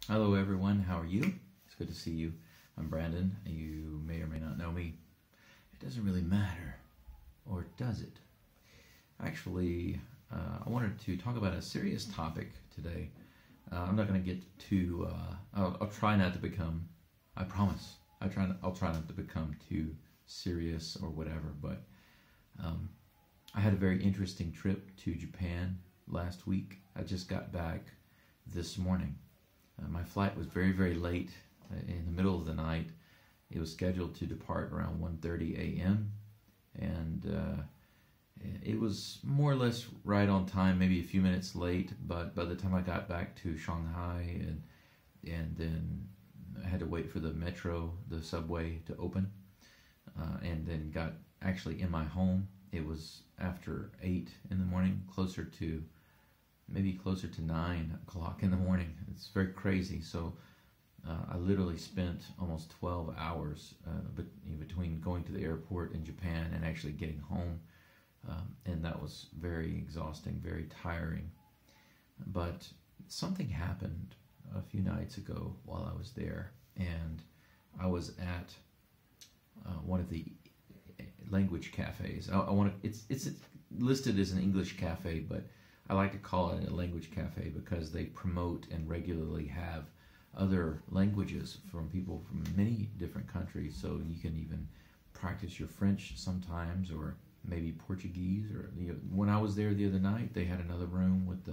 Hello everyone, how are you? It's good to see you. I'm Brandon. You may or may not know me. It doesn't really matter, or does it? Actually, I wanted to talk about a serious topic today. I'm not going to get too, I'll try not to become, I promise, I'll try not to become too serious or whatever, but I had a very interesting trip to Japan last week. I just got back this morning. My flight was very, very late in the middle of the night. It was scheduled to depart around 1:30 a.m. and it was more or less right on time, maybe a few minutes late, but by the time I got back to Shanghai and then I had to wait for the metro, the subway to open, and then got actually in my home. It was after 8 in the morning, maybe closer to 9 o'clock in the morning. It's very crazy. So I literally spent almost 12 hours between going to the airport in Japan and actually getting home. And that was very exhausting, very tiring. But something happened a few nights ago while I was there. And I was at one of the language cafes. It's listed as an English cafe, but I like to call it a language cafe because they promote and regularly have other languages from people from many different countries. So you can even practice your French sometimes, or maybe Portuguese. Or when I was there the other night, they had another room with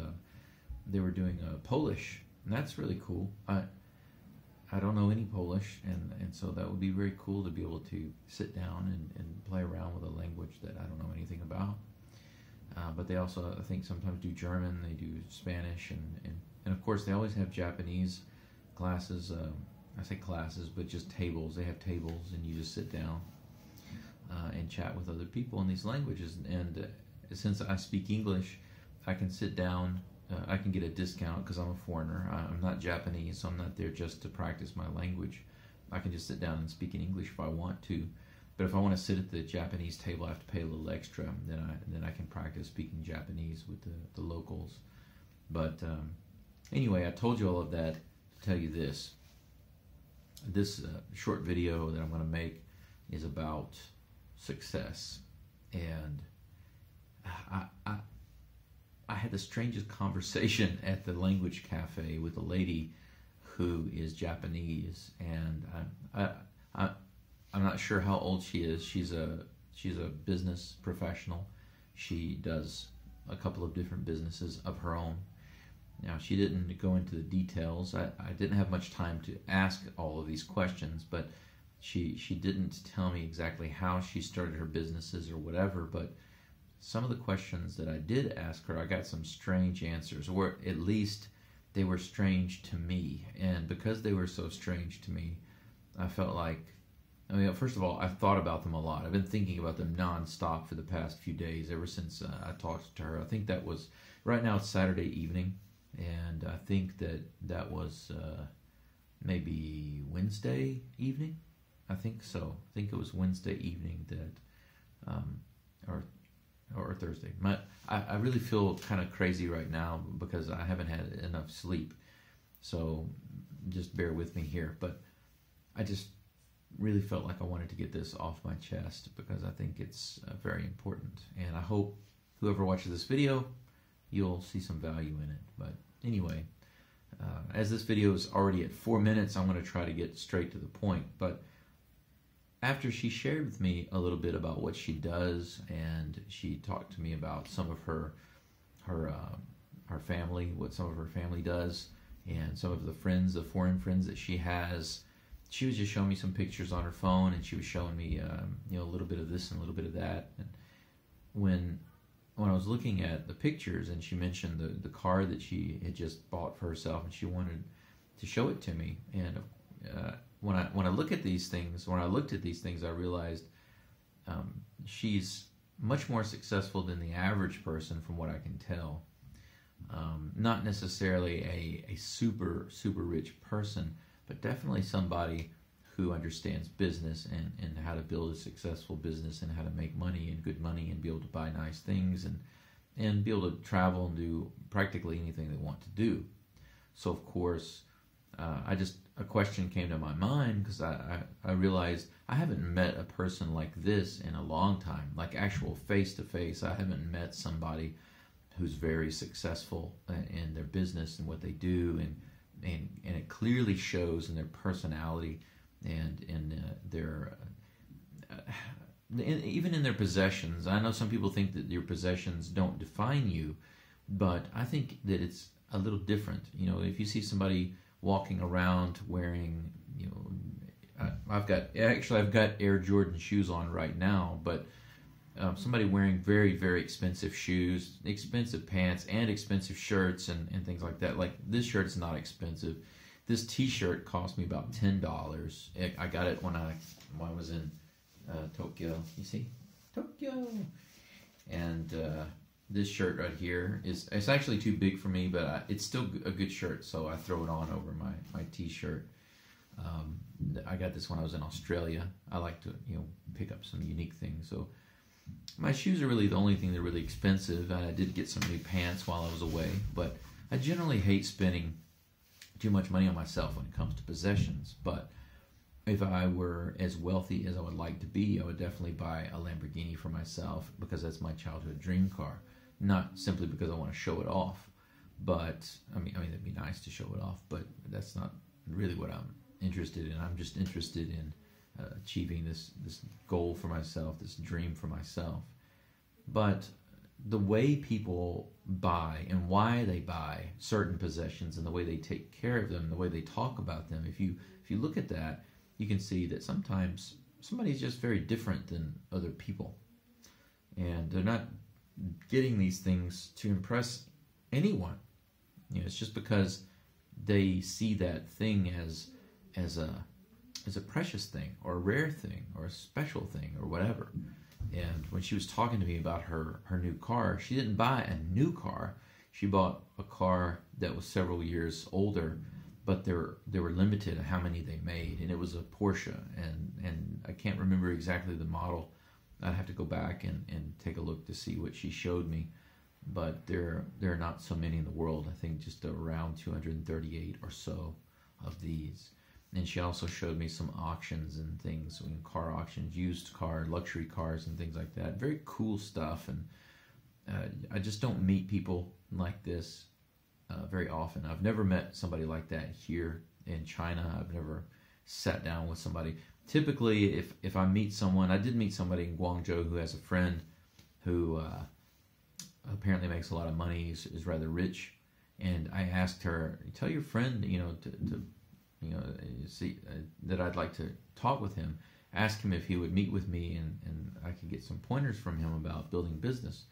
they were doing Polish, and that's really cool. I don't know any Polish, and so that would be very cool to be able to sit down and play around with a language that I don't know anything about. But they also, I think, sometimes do German, they do Spanish, and of course they always have Japanese classes. I say classes, but just tables. They have tables, and you just sit down and chat with other people in these languages. And since I speak English, I can sit down. I can get a discount because I'm a foreigner. I'm not Japanese, so I'm not there just to practice my language. I can just sit down and speak in English if I want to. But if I want to sit at the Japanese table, I have to pay a little extra. Then I can practice speaking Japanese with the locals. But anyway, I told you all of that to tell you this. This short video that I'm going to make is about success. And I had the strangest conversation at the language cafe with a lady who is Japanese, and I'm not sure how old she is. She's a business professional. She does a couple of different businesses of her own. Now, she didn't go into the details. I didn't have much time to ask all of these questions, but she didn't tell me exactly how she started her businesses or whatever, but some of the questions that I did ask her, I got some strange answers, or at least they were strange to me. And because they were so strange to me, I felt like, first of all, I've thought about them a lot. I've been thinking about them nonstop for the past few days, ever since I talked to her. I think that was, right now it's Saturday evening, and I think that was maybe Wednesday evening. I think so. I think it was Wednesday evening that, or Thursday. I really feel kind of crazy right now because I haven't had enough sleep. So just bear with me here. But I just really felt like I wanted to get this off my chest because I think it's very important. And I hope whoever watches this video, you'll see some value in it. But anyway, as this video is already at 4 minutes, I'm going to try to get straight to the point. But after she shared with me a little bit about what she does, and she talked to me about some of her family, what some of her family does, and some of the friends, the foreign friends that she has, she was just showing me some pictures on her phone, and she was showing me a little bit of this and a little bit of that. And when I was looking at the pictures, and she mentioned the car that she had just bought for herself, and she wanted to show it to me, and when I looked at these things, I realized she's much more successful than the average person, from what I can tell. Not necessarily a super rich person, but definitely somebody who understands business and how to build a successful business and how to make money and good money and be able to buy nice things and be able to travel and do practically anything they want to do. So of course, a question came to my mind because I realized I haven't met a person like this in a long time, like actual face to face. I haven't met somebody who's very successful in their business and what they do, and it clearly shows in their personality and in their even in their possessions. I know some people think that your possessions don't define you, but I think that it's a little different. You know, if you see somebody walking around wearing, you know, I've got Air Jordan shoes on right now, but somebody wearing very, very expensive shoes, expensive pants, and expensive shirts and things like that. Like, this shirt's not expensive. This T-shirt cost me about $10. I got it when I was in Tokyo. You see, Tokyo. And this shirt right here it's actually too big for me, but it's still a good shirt, so I throw it on over my T-shirt. I got this when I was in Australia. I like to, you know, pick up some unique things. So my shoes are really the only thing that are really expensive. I did get some new pants while I was away, but I generally hate spending too much money on myself when it comes to possessions. But if I were as wealthy as I would like to be, I would definitely buy a Lamborghini for myself, because that's my childhood dream car. Not simply because I want to show it off, but I mean it'd be nice to show it off, but that's not really what I'm interested in. I'm just interested in achieving this goal for myself, this dream for myself. But the way people buy and why they buy certain possessions and the way they take care of them, the way they talk about them, if you look at that, you can see that sometimes somebody's just very different than other people, and they're not getting these things to impress anyone. You know, it's just because they see that thing as a precious thing or a rare thing or a special thing or whatever. And when she was talking to me about her new car, she didn't buy a new car. She bought a car that was several years older, but they were limited to how many they made, and it was a Porsche, and I can't remember exactly the model. I'd have to go back and take a look to see what she showed me, but there are not so many in the world. I think just around 238 or so of these. And she also showed me some auctions and things, car auctions, used car, luxury cars and things like that. Very cool stuff. And I just don't meet people like this very often. I've never met somebody like that here in China. I've never sat down with somebody. Typically, if I meet someone, I did meet somebody in Guangzhou who has a friend who apparently makes a lot of money, is rather rich. And I asked her, tell your friend, to see that I'd like to talk with him. Ask him if he would meet with me and I could get some pointers from him about building business.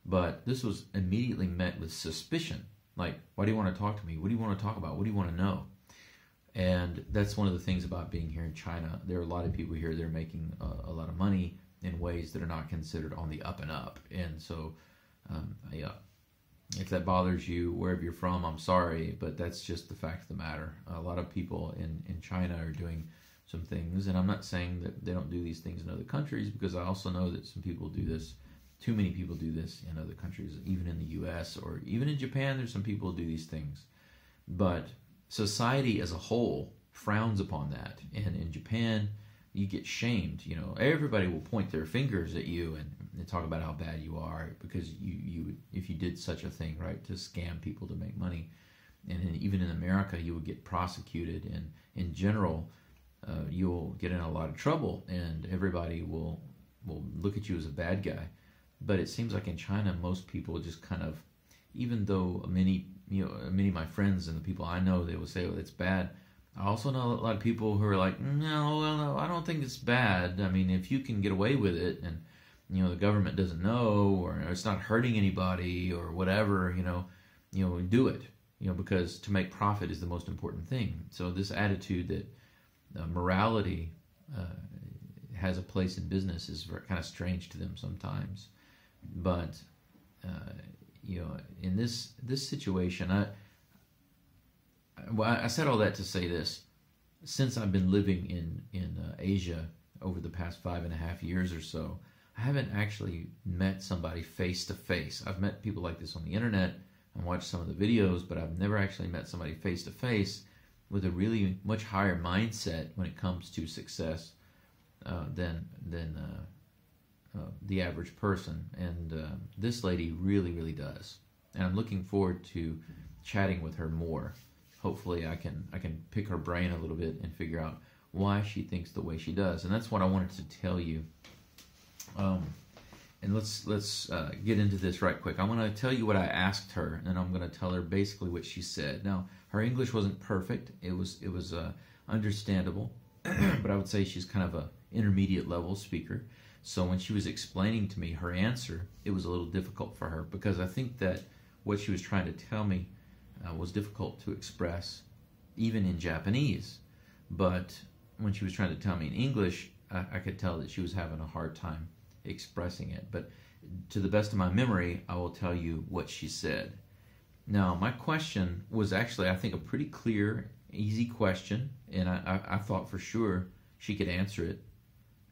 But this was immediately met with suspicion. Like, why do you want to talk to me? What do you want to talk about? What do you want to know? And that's one of the things about being here in China. There are a lot of people here that are making a lot of money in ways that are not considered on the up and up. And so, if that bothers you, wherever you're from, I'm sorry, but that's just the fact of the matter. A lot of people in China are doing some things, and I'm not saying that they don't do these things in other countries, because I also know that some people do this. Too many people do this in other countries, even in the U.S. or even in Japan. There's some people who do these things, but society as a whole frowns upon that. And in Japan, you get shamed. Everybody will point their fingers at you and talk about how bad you are, because you if you did such a thing, right, to scam people to make money. And even in America, you would get prosecuted, and in general, you'll get in a lot of trouble, and everybody will look at you as a bad guy. But it seems like in China, most people just kind of, even though many of my friends and the people I know, they will say, oh, it's bad. I also know a lot of people who are like, no, I don't think it's bad. I mean, if you can get away with it, and the government doesn't know, or it's not hurting anybody, or whatever, do it. Because to make profit is the most important thing. So this attitude that morality has a place in business is kind of strange to them sometimes. But in this situation, I said all that to say this. Since I've been living in Asia over the past 5.5 years or so, I haven't actually met somebody face to face. I've met people like this on the internet and watched some of the videos, but I've never actually met somebody face to face with a really much higher mindset when it comes to success than the average person. And this lady really does. And I'm looking forward to chatting with her more. Hopefully I can pick her brain a little bit and figure out why she thinks the way she does. And that's what I wanted to tell you. And let's get into this right quick. I want to tell you what I asked her, and I'm going to tell her basically what she said. Now, her English wasn't perfect. It was understandable, but I would say she's kind of a intermediate level speaker. So when she was explaining to me her answer, it was a little difficult for her, because I think that what she was trying to tell me was difficult to express, even in Japanese. But when she was trying to tell me in English, I could tell that she was having a hard time expressing it. But to the best of my memory, I will tell you what she said. Now, my question was actually, I think, a pretty clear, easy question, and I thought for sure she could answer it.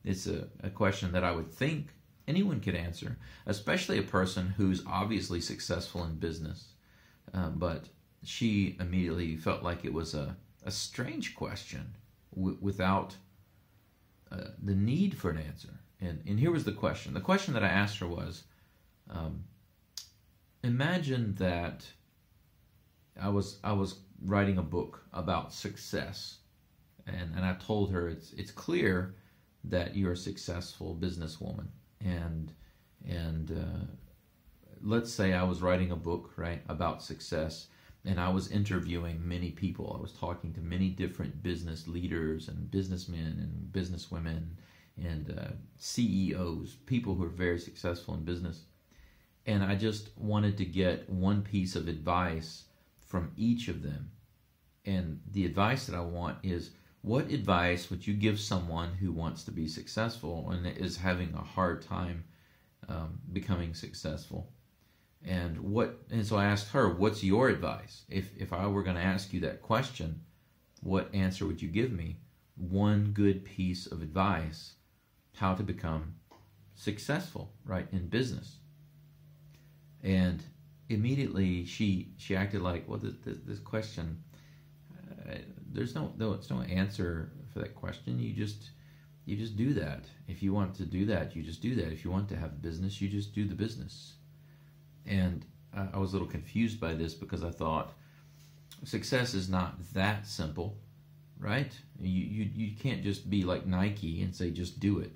It's a question that I would think anyone could answer, especially a person who's obviously successful in business. But she immediately felt like it was a strange question without the need for an answer. And here was the question. The question that I asked her was, imagine that I was writing a book about success, and I told her it's clear that you're a successful businesswoman, and let's say I was writing a book, right, about success, and I was interviewing many people. I was talking to many different business leaders and businessmen and businesswomen and CEOs, people who are very successful in business. And I just wanted to get one piece of advice from each of them. And the advice that I want is, what advice would you give someone who wants to be successful and is having a hard time becoming successful? And so I asked her, what's your advice? If I were going to ask you that question, what answer would you give me? One good piece of advice, how to become successful, right, in business. And immediately she acted like, well, this question, there's no answer for that question. You just do that. If you want to do that, you just do that. If you want to have a business, you just do the business. And I was a little confused by this, because I thought success is not that simple, right? You can't just be like Nike and say just do it.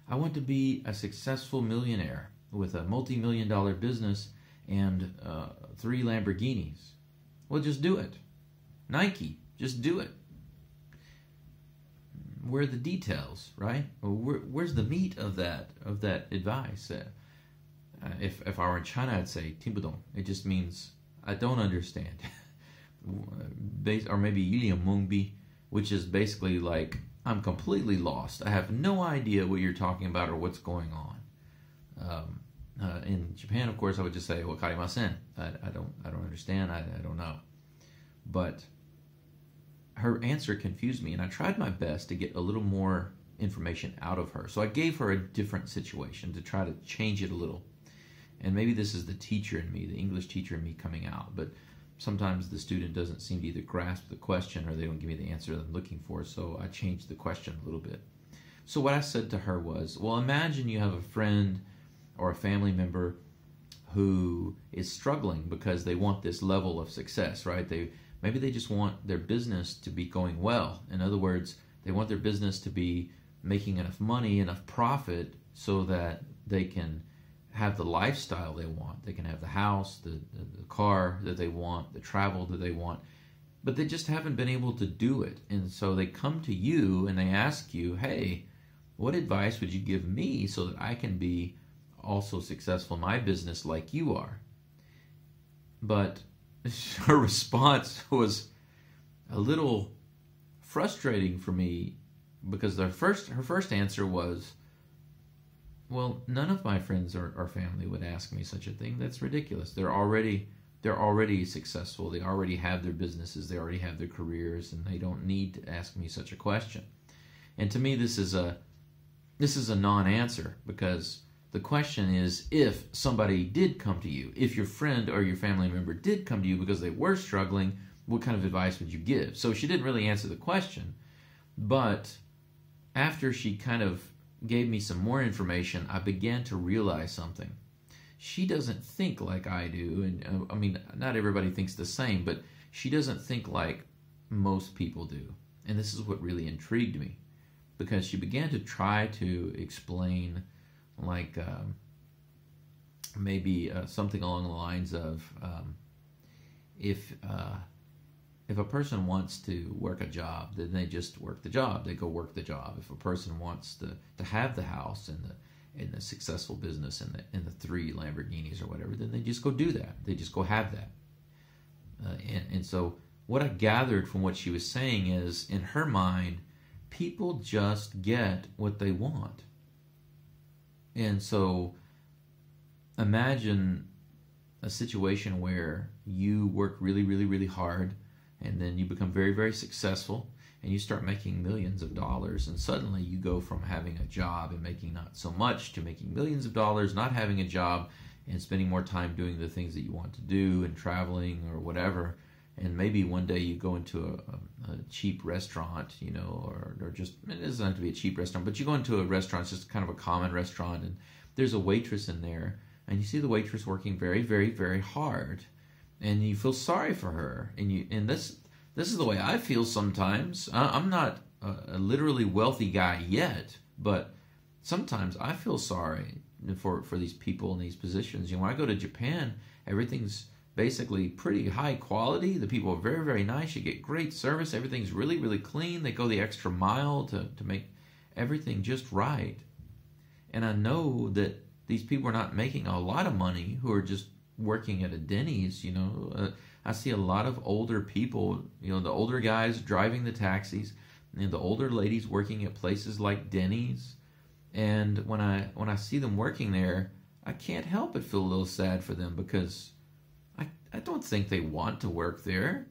I want to be a successful millionaire with a multi-million-dollar business and 3 Lamborghinis. Well, just do it. Nike, just do it. Where are the details, right? Where's the meat of that advice? If I were in China, I'd say "听不懂." It just means I don't understand. Or maybe "一脸懵逼," which is basically like I'm completely lost. I have no idea what you're talking about or what's going on. In Japan, of course, I would just say "wakarimasen." I don't understand. I don't know. But her answer confused me, and I tried my best to get a little more information out of her. So I gave her a different situation to try to change it a little. And maybe this is the teacher in me, the English teacher in me coming out. But sometimes the student doesn't seem to either grasp the question or they don't give me the answer that I'm looking for. So I changed the question a little bit. So what I said to her was, well, imagine you have a friend or a family member who is struggling because they want this level of success, right? Maybe they just want their business to be going well. In other words, they want their business to be making enough money, enough profit, so that they can have the lifestyle they want. They can have the house, the car that they want, the travel that they want, but they just haven't been able to do it. And so they come to you and they ask you, hey, what advice would you give me so that I can be also successful in my business like you are? But her response was a little frustrating for me, because her first answer was, well, none of my friends or family would ask me such a thing. That's ridiculous. They're already successful. They already have their businesses. They already have their careers, and they don't need to ask me such a question. And to me, this is a non-answer, because the question is, if somebody did come to you, if your friend or your family member did come to you because they were struggling, what kind of advice would you give? So she didn't really answer the question, but after she kind of gave me some more information, I began to realize something. She doesn't think like I do, and I mean, not everybody thinks the same, but she doesn't think like most people do. And this is what really intrigued me, because she began to try to explain, like, maybe something along the lines of, if a person wants to work a job, then they just work the job. They go work the job. If a person wants to have the house and the successful business and the 3 Lamborghinis or whatever, then they just go do that. They just go have that. And so what I gathered from what she was saying is, in her mind, people just get what they want. And so imagine a situation where you work really, really, really hard, and then you become very, very successful, and you start making millions of dollars, and suddenly you go from having a job and making not so much to making millions of dollars, not having a job, and spending more time doing the things that you want to do and traveling or whatever. And maybe one day you go into a cheap restaurant, you know, or just, it doesn't have to be a cheap restaurant, but you go into a restaurant, it's just kind of a common restaurant, and there's a waitress in there, and you see the waitress working very, very, very hard, and you feel sorry for her, and this is the way I feel sometimes. I'm not a literally wealthy guy yet, but sometimes I feel sorry for these people in these positions. You know, when I go to Japan, everything's basically pretty high quality. The people are very, very nice. You get great service. Everything's really, really clean. They go the extra mile to make everything just right. And I know that these people are not making a lot of money who are just working at a Denny's, you know. I see a lot of older people, you know, the older guys driving the taxis, and the older ladies working at places like Denny's. And when I see them working there, I can't help but feel a little sad for them, because I don't think they want to work there.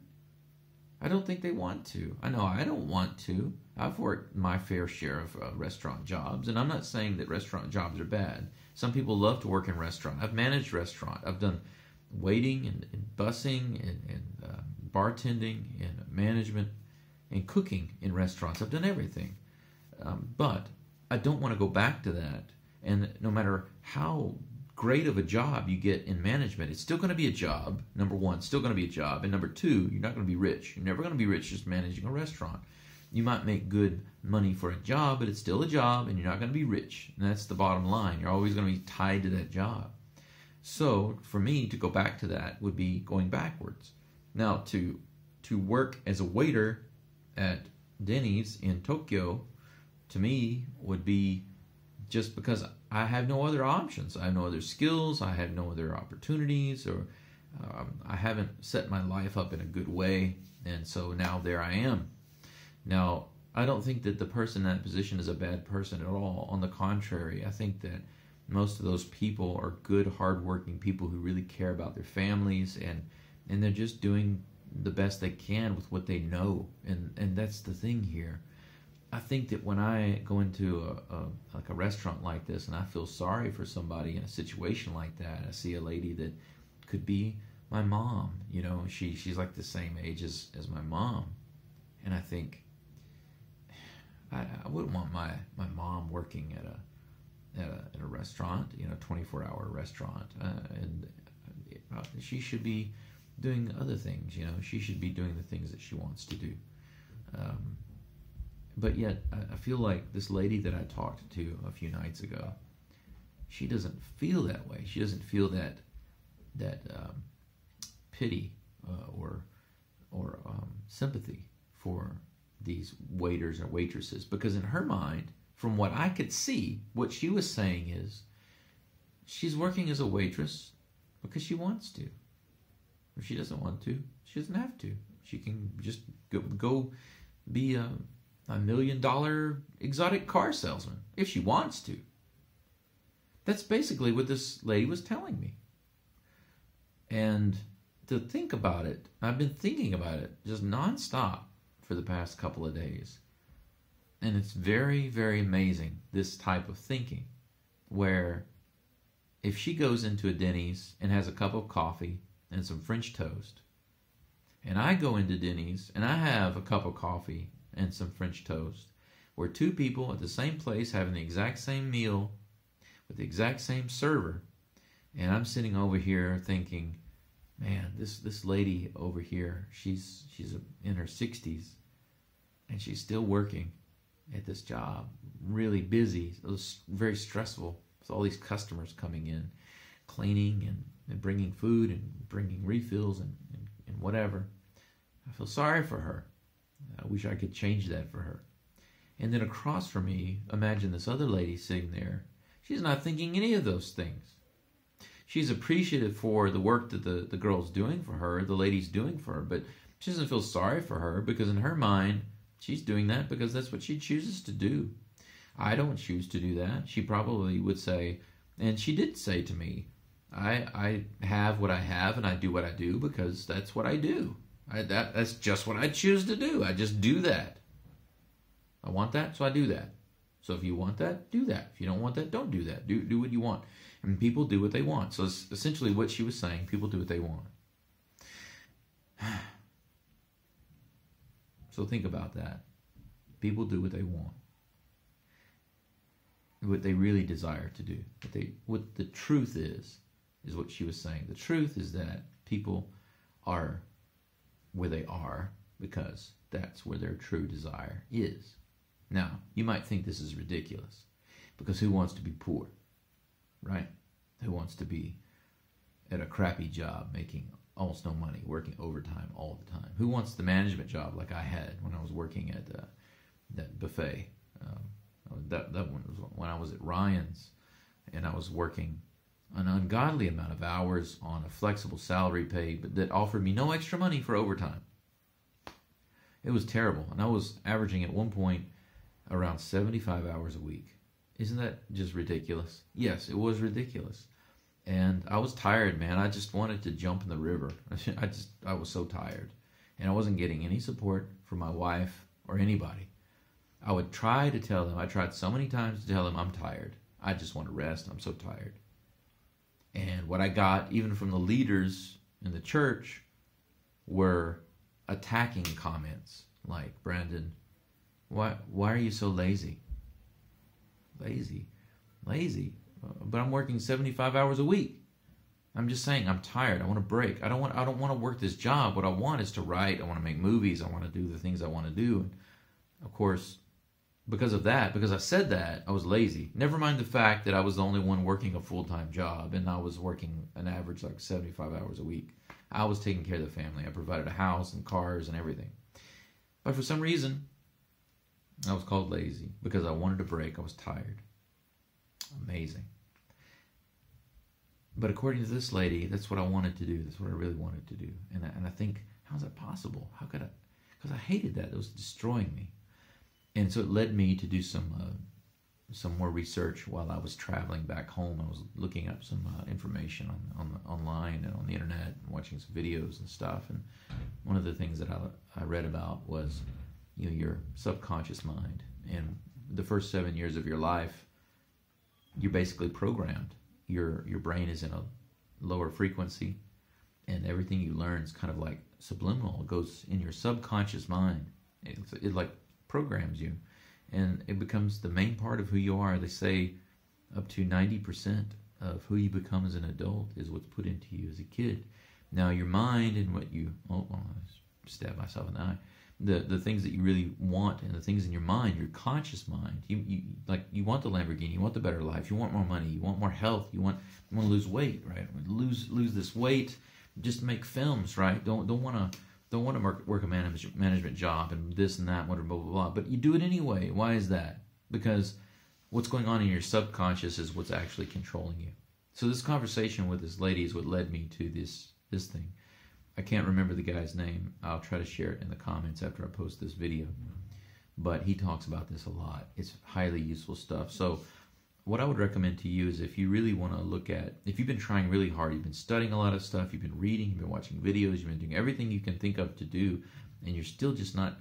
I don't think they want to. I know I don't want to. I've worked my fair share of restaurant jobs, and I'm not saying that restaurant jobs are bad. Some people love to work in restaurant. I've managed restaurant. I've done waiting and busing and bartending and management and cooking in restaurants. I've done everything. But I don't want to go back to that. And no matter how great of a job you get in management, it's still going to be a job. Number one, still going to be a job. And number two, you're not going to be rich. You're never going to be rich just managing a restaurant. You might make good money for a job, but it's still a job, and you're not going to be rich. And that's the bottom line. You're always going to be tied to that job. So for me to go back to that would be going backwards. Now, to work as a waiter at Denny's in Tokyo, to me, would be just because I have no other options. I have no other skills. I have no other opportunities, or I haven't set my life up in a good way. And so now there I am. Now, I don't think that the person in that position is a bad person at all. On the contrary, I think that most of those people are good, hardworking people who really care about their families, and they're just doing the best they can with what they know. And that's the thing here. I think that when I go into a restaurant like this, and I feel sorry for somebody in a situation like that, I see a lady that could be my mom. You know, she's like the same age as my mom, and I think I wouldn't want my mom working at a restaurant, you know, 24-hour restaurant, and she should be doing other things. You know, she should be doing the things that she wants to do. But yet, I feel like this lady that I talked to a few nights ago, she doesn't feel that way. She doesn't feel that pity or sympathy for these waiters or waitresses, because in her mind, from what I could see, what she was saying is she's working as a waitress because she wants to. If she doesn't want to, she doesn't have to. She can just go be a $1 million exotic car salesman if she wants to. That's basically what this lady was telling me. And to think about it, I've been thinking about it just nonstop for the past couple of days. And it's very, very amazing, this type of thinking, where if she goes into a Denny's and has a cup of coffee and some French toast, And I go into Denny's and I have a cup of coffee and some French toast. We're two people at the same place having the exact same meal with the exact same server. And I'm sitting over here thinking, man, this lady over here, she's in her 60s and she's still working at this job, really busy. It was very stressful with all these customers coming in, cleaning and bringing food and bringing refills and whatever. I feel sorry for her. I wish I could change that for her. And then across from me, imagine this other lady sitting there. She's not thinking any of those things. She's appreciative for the work that the girl's doing for her, the lady's doing for her, but she doesn't feel sorry for her because in her mind, she's doing that because that's what she chooses to do. I don't choose to do that. She probably would say, and she did say to me, I have what I have and I do what I do because that's what I do. That's just what I choose to do. I just do that. I want that, so I do that. So if you want that, do that. If you don't want that, don't do that. Do what you want. And people do what they want. So it's essentially what she was saying. People do what they want. So think about that. People do what they want. What they really desire to do. What the truth is what she was saying. The truth is that people are where they are because that's where their true desire is. Now, you might think this is ridiculous because who wants to be poor, right? Who wants to be at a crappy job making almost no money, working overtime all the time? Who wants the management job like I had when I was working at that buffet? That one was when I was at Ryan's and I was working an ungodly amount of hours on a flexible salary pay, but that offered me no extra money for overtime. It was terrible. And I was averaging at one point around 75 hours a week. Isn't that just ridiculous? Yes, it was ridiculous. And I was tired, man. I just wanted to jump in the river. I was so tired. And I wasn't getting any support from my wife or anybody. I would try to tell them, I tried so many times to tell them I'm tired. I just want to rest. I'm so tired. And what I got, even from the leaders in the church, were attacking comments like, Brandon, why are you so lazy? Lazy? But I'm working 75 hours a week. I'm just saying I'm tired. I want a break. I don't want to work this job. What I want is to write. I want to make movies. I want to do the things I want to do. And of course, because of that, because I said that, I was lazy. Never mind the fact that I was the only one working a full-time job and I was working an average like 75 hours a week. I was taking care of the family. I provided a house and cars and everything. But for some reason, I was called lazy because I wanted a break. I was tired. Amazing. But according to this lady, that's what I wanted to do. That's what I really wanted to do. And I think, how's that possible? How could I? Because I hated that. It was destroying me. And so it led me to do some more research while I was traveling back home. I was looking up some information online and on the internet and watching some videos and stuff. And one of the things that I read about was, your subconscious mind. And the first 7 years of your life, you're basically programmed. Your brain is in a lower frequency, and everything you learn is kind of like subliminal. It goes in your subconscious mind. It like programs you, and it becomes the main part of who you are. They say up to 90% of who you become as an adult is what's put into you as a kid. Now your mind and what you I stabbed myself in the eye. The things that you really want and the things in your mind, your conscious mind. You want the Lamborghini, you want the better life, you want more money, you want more health, you want to lose weight, right? Lose this weight, just make films, right? Don't want to work a management job and this and that, whatever, blah, blah, blah. But you do it anyway. Why is that? Because what's going on in your subconscious is what's actually controlling you. So this conversation with this lady is what led me to this thing. I can't remember the guy's name. I'll try to share it in the comments after I post this video. But he talks about this a lot. It's highly useful stuff. So what I would recommend to you is if you really want to look at, if you've been trying really hard, you've been studying a lot of stuff, you've been reading, you've been watching videos, you've been doing everything you can think of to do, and you're still just not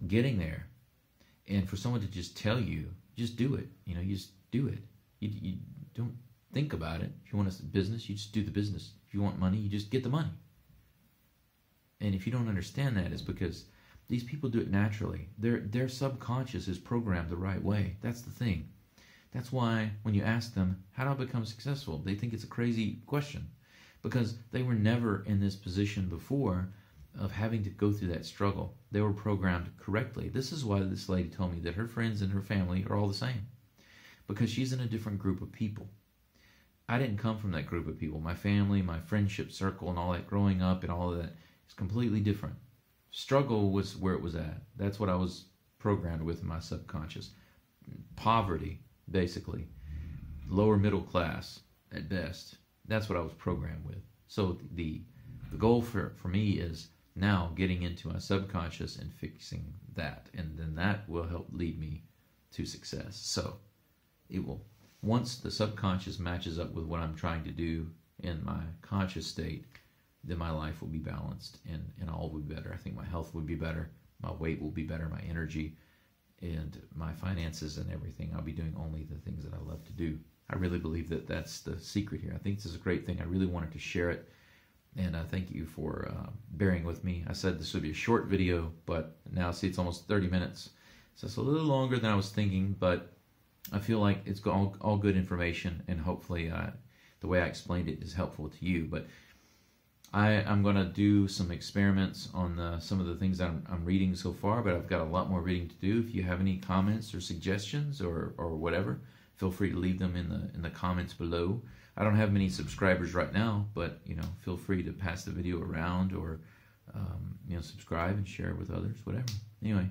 getting there. And for someone to just tell you, just do it. You just do it. You don't think about it. If you want a business, you just do the business. If you want money, you just get the money. And if you don't understand that, it's because these people do it naturally. Their subconscious is programmed the right way. That's the thing. That's why when you ask them, how do I become successful? They think it's a crazy question because they were never in this position before of having to go through that struggle. They were programmed correctly. This is why this lady told me that her friends and her family are all the same, because she's in a different group of people. I didn't come from that group of people. My family, my friendship circle, and all that growing up and all of that is completely different. Struggle was where it was at. That's what I was programmed with in my subconscious. Poverty, basically. Lower middle class at best. That's what I was programmed with. So the goal for me is now getting into my subconscious and fixing that. And then that will help lead me to success. So it will, once the subconscious matches up with what I'm trying to do in my conscious state, then my life will be balanced and all will be better. I think my health will be better, my weight will be better, my energy and my finances and everything. I'll be doing only the things that I love to do. I really believe that that's the secret here. I think this is a great thing. I really wanted to share it, and I thank you for bearing with me. I said this would be a short video, but now see it's almost 30 minutes. So it's a little longer than I was thinking, but I feel like it's all good information, and hopefully the way I explained it is helpful to you. But I'm going to do some experiments on some of the things that I'm reading so far, but I've got a lot more reading to do. If you have any comments or suggestions or whatever, feel free to leave them in the comments below. I don't have many subscribers right now, but feel free to pass the video around or subscribe and share it with others, whatever. Anyway,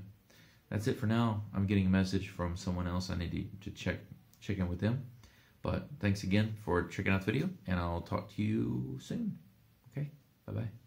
that's it for now. I'm getting a message from someone else. I need to check in with them. But thanks again for checking out the video, and I'll talk to you soon. Okay, bye-bye.